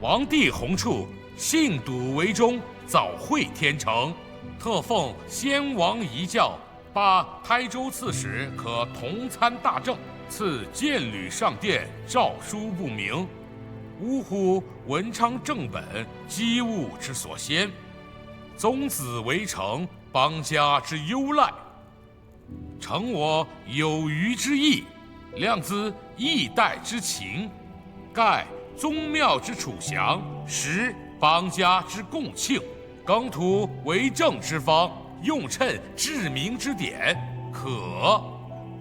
王帝弘处信笃为忠，早会天成，特奉先王遗教，罢台州刺史可同参大政，赐谏旅上殿，诏书不明，呜呼！文昌正本，机务之所先，宗子为成，邦家之忧赖。诚我有余之意，量兹义代之情，盖宗庙之储祥，实邦家之共庆，耕土为政之方，用谶治民之典，可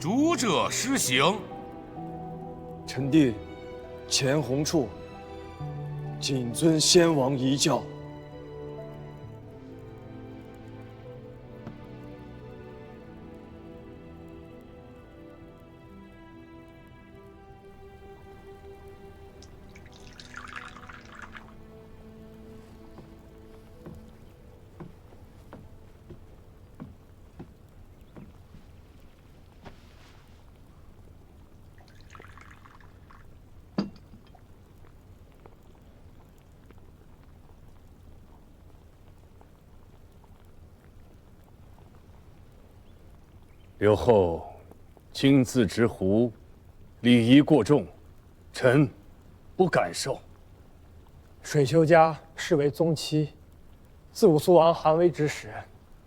主者施行。臣弟钱弘处谨遵先王遗教。刘后亲自执壶，礼仪过重，臣不敢受。水丘家视为宗戚，自武苏王韩威之时，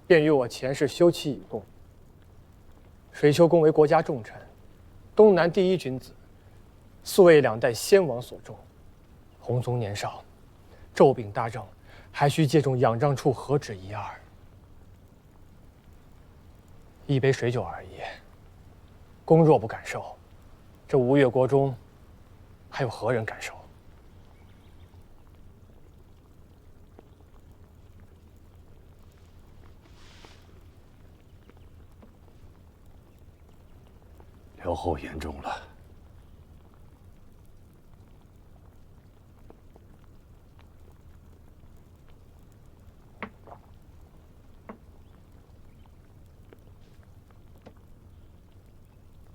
便与我前世休戚与共。水丘公为国家重臣，东南第一君子，素为两代先王所重。弘宗年少，骤秉大政，还需借重仰仗处何止一二。一杯水酒而已，公若不敢受，这吴越国中还有何人敢受？刘后言重了。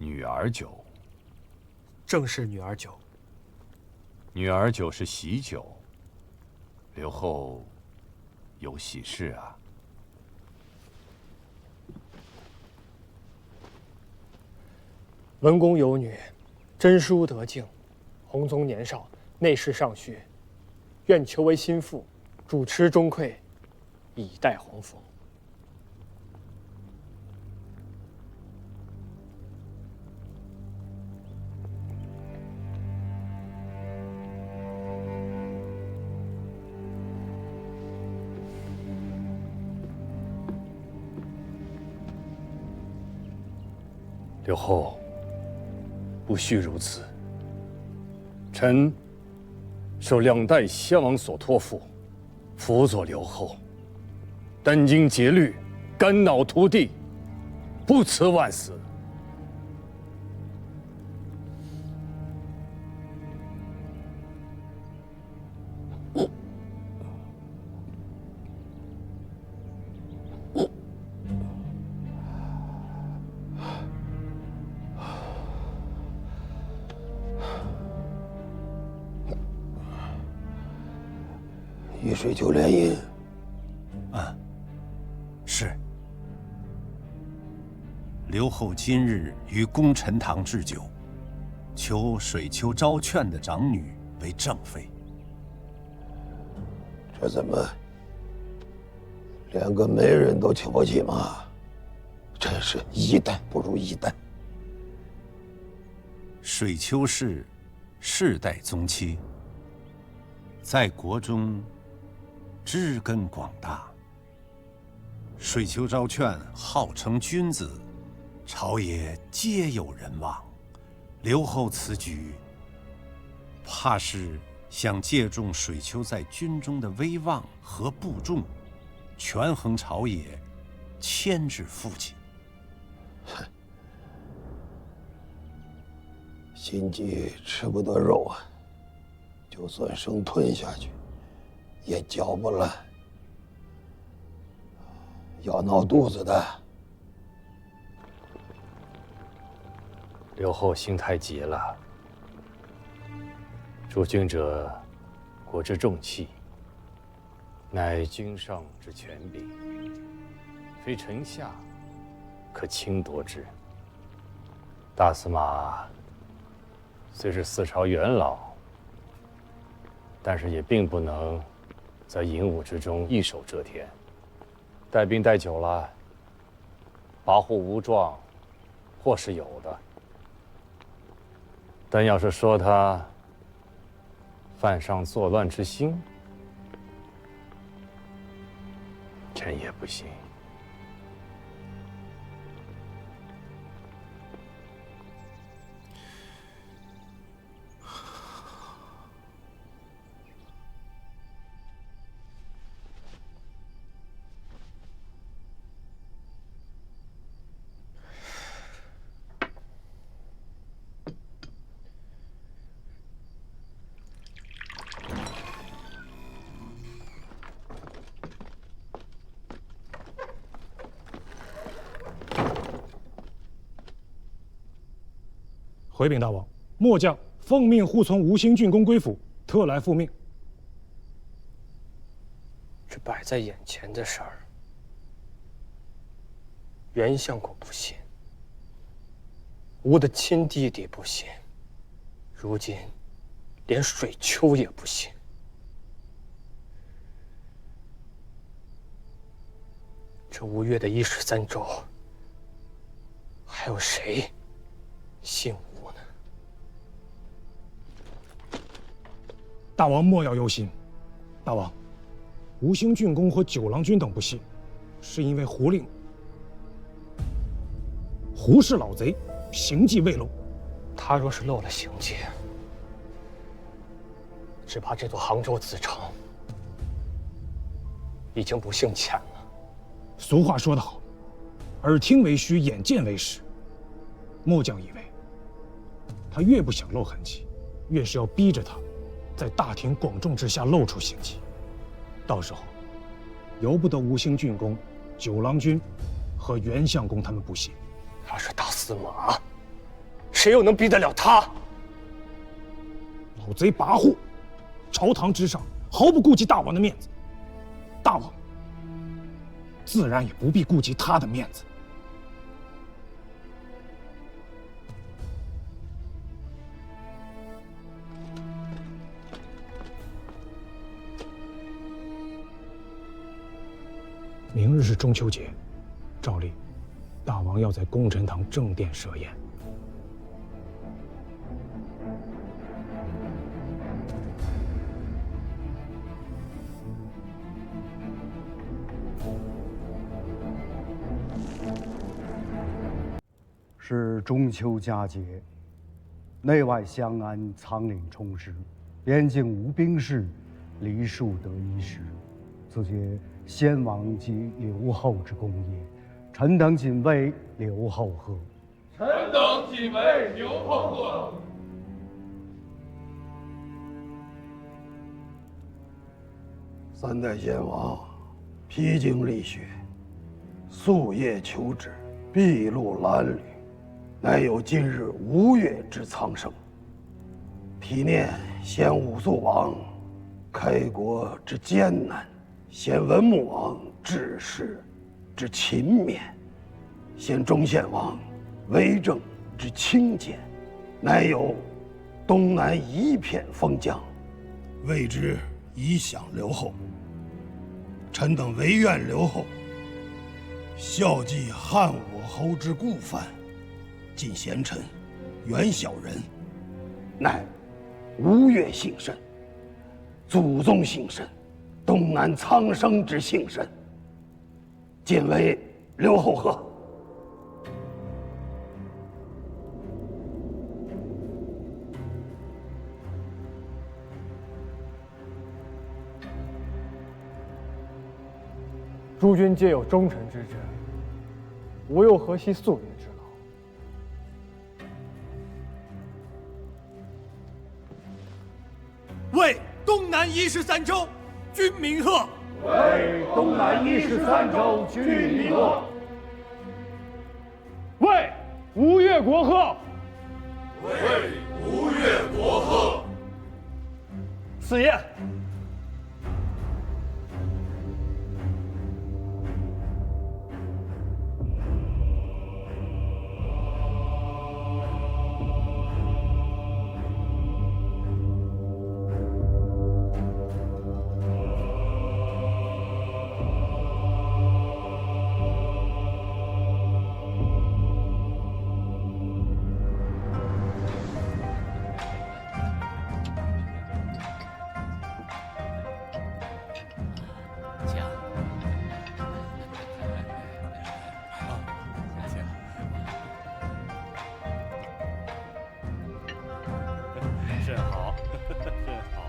女儿酒，正是女儿酒。女儿酒是喜酒，刘后有喜事啊。文公有女，真淑德敬。弘宗年少，内侍尚虚，愿求为心腹，主持钟馗，以待弘封。刘后不须如此。臣受两代先王所托付，辅佐刘后，殚精竭虑，肝脑涂地，不辞万死。与水丘联姻。是。刘后今日于功臣堂置酒，求水丘招劝的长女为正妃。这怎么连个媒人都请不起吗？真是一代不如一代。水丘氏世代宗戚，在国中知根广大。水丘招劝号称君子，朝野皆有人望。刘后此举，怕是想借重水丘在军中的威望和部众，权衡朝野，牵制父亲。心急吃不得肉啊，就算生吞下去，也嚼不烂。要闹肚子的。刘后心太急了。诸君者，国之重器，乃君上之权柄，非臣下可轻夺之。大司马虽是四朝元老，但是也并不能在营伍之中一手遮天。带兵带久了，跋扈无状，或是有的。但要是说他犯上作乱之心，臣也不信。回禀大王，末将奉命护从吴兴郡公归府，特来复命。这摆在眼前的事儿，袁相公不信，吴的亲弟弟不信，如今连水丘也不信。这吴越的13州，还有谁信吴呢？大王莫要忧心，大王，吴兴郡公和九郎君等不信，是因为胡令。胡是老贼，行迹未露。他若是漏了行迹，只怕这座杭州子城已经不幸浅了。俗话说得好，耳听为虚，眼见为实。末将以为，他越不想露痕迹，越是要逼着他，在大庭广众之下露出行迹。到时候，由不得吴兴郡公、九郎君和袁相公他们不信。他是大司马，谁又能逼得了他？老贼跋扈，朝堂之上毫不顾及大王的面子，大王自然也不必顾及他的面子。明日是中秋节，照例，大王要在功臣堂正殿设宴。是中秋佳节，内外相安，仓廪充实，边境无兵事，黎庶得衣食。此节先王及刘后之功也，臣等谨为刘后贺。臣等谨为刘后贺。三代先王披荆沥雪，夙夜求职，筚路蓝缕，乃有今日吴越之苍生。体念先武肃王开国之艰难，先文穆王治世之勤勉，先忠献王为政之清简，乃有东南一片封疆，为之以享刘后。臣等唯愿刘后孝继汉我侯之故范，尽贤臣，远小人，乃吴越幸甚，祖宗幸甚，东南苍生之幸甚。谨为刘后贺。诸君皆有忠臣之志，吾又何惜夙夜之劳？为东南13州君民贺！为东南13州君民贺！为吴越国贺！为吴越国贺！赐宴。甚好，甚好。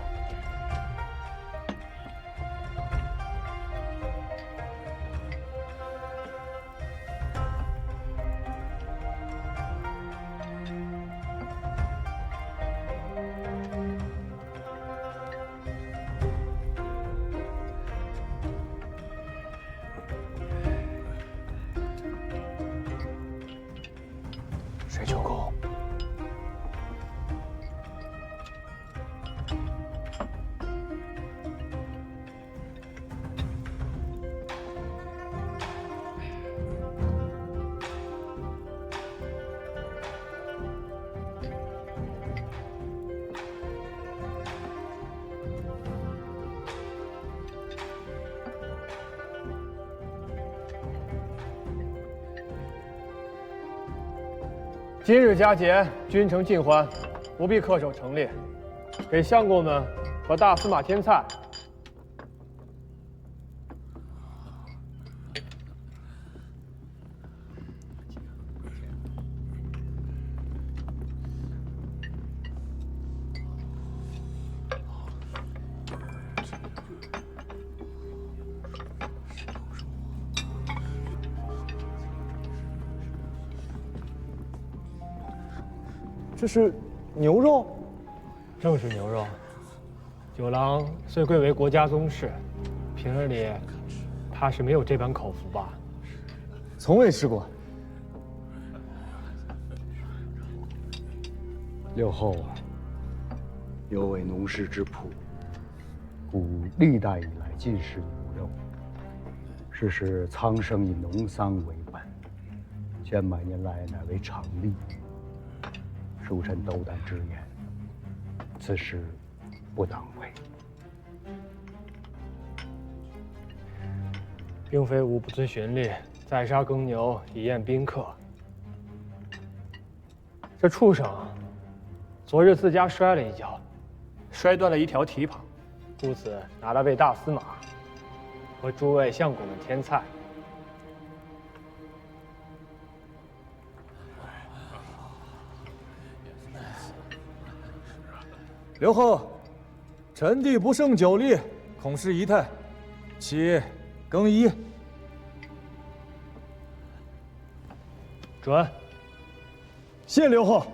水秋公，今日佳节，君臣尽欢，不必恪守成列，给相公们和大司马添菜。这是牛肉，正是牛肉。九郎虽贵为国家宗室，平日里怕是没有这般口福吧？从未吃过。六后啊，有为农事之朴，故历代以来尽是牛肉。世时苍生以农桑为本，千百年来乃为常例。恕臣斗胆直言，此事不当为。并非吾不遵循例，宰杀耕牛以宴宾客。这畜生昨日自家摔了一跤，摔断了一条蹄膀，故此拿来为大司马和诸位相公们添菜。刘后，臣弟不胜酒力，恐失仪态，其更衣。准。谢刘后。